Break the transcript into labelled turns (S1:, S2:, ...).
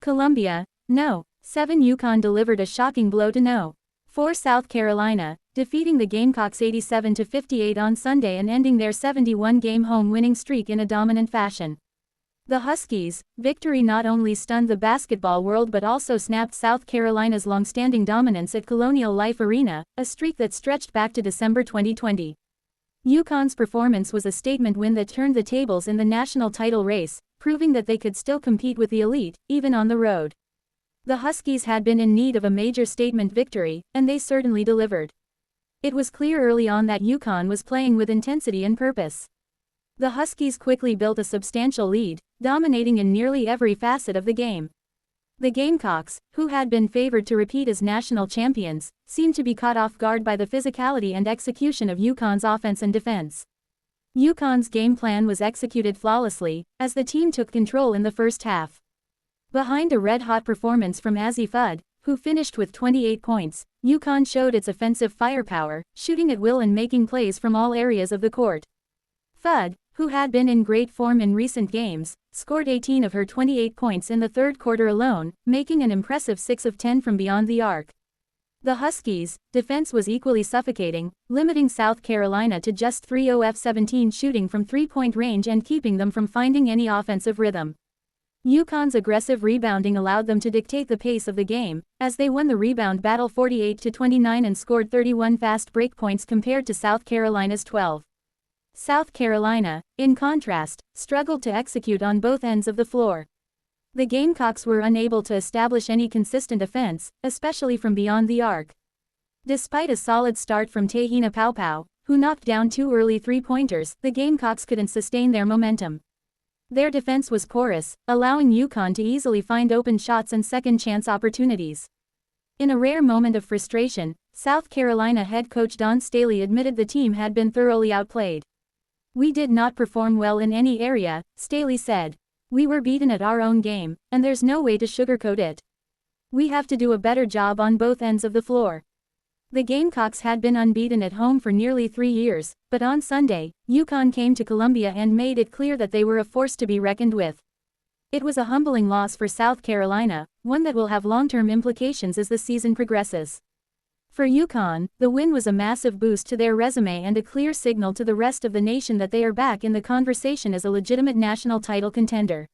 S1: Columbia, no. 7 UConn delivered a shocking blow to no. 4 South Carolina, defeating the Gamecocks 87-58 on Sunday and ending their 71-game home winning streak in a dominant fashion. The Huskies' victory not only stunned the basketball world but also snapped South Carolina's long-standing dominance at Colonial Life Arena, a streak that stretched back to December 2020. UConn's performance was a statement win that turned the tables in the national title race, proving that they could still compete with the elite, even on the road. The Huskies had been in need of a major statement victory, and they certainly delivered. It was clear early on that UConn was playing with intensity and purpose. The Huskies quickly built a substantial lead, dominating in nearly every facet of the game. The Gamecocks, who had been favored to repeat as national champions, seemed to be caught off guard by the physicality and execution of UConn's offense and defense. UConn's game plan was executed flawlessly, as the team took control in the first half. Behind a red-hot performance from Azzi Fudd, who finished with 28 points, UConn showed its offensive firepower, shooting at will and making plays from all areas of the court. Fudd, who had been in great form in recent games, scored 18 of her 28 points in the third quarter alone, making an impressive 6 of 10 from beyond the arc. The Huskies' defense was equally suffocating, limiting South Carolina to just 3 of 17 shooting from three-point range and keeping them from finding any offensive rhythm. UConn's aggressive rebounding allowed them to dictate the pace of the game, as they won the rebound battle 48-29 and scored 31 fast break points compared to South Carolina's 12. South Carolina, in contrast, struggled to execute on both ends of the floor. The Gamecocks were unable to establish any consistent offense, especially from beyond the arc. Despite a solid start from Tahina Paopao, who knocked down 2 early three-pointers, the Gamecocks couldn't sustain their momentum. Their defense was porous, allowing UConn to easily find open shots and second-chance opportunities. In a rare moment of frustration, South Carolina head coach Staley admitted the team had been thoroughly outplayed. "We did not perform well in any area," Staley said. "We were beaten at our own game, and there's no way to sugarcoat it. We have to do a better job on both ends of the floor." The Gamecocks had been unbeaten at home for nearly 3 years, but on Sunday, UConn came to Columbia and made it clear that they were a force to be reckoned with. It was a humbling loss for South Carolina, one that will have long-term implications as the season progresses. For UConn, the win was a massive boost to their resume and a clear signal to the rest of the nation that they are back in the conversation as a legitimate national title contender.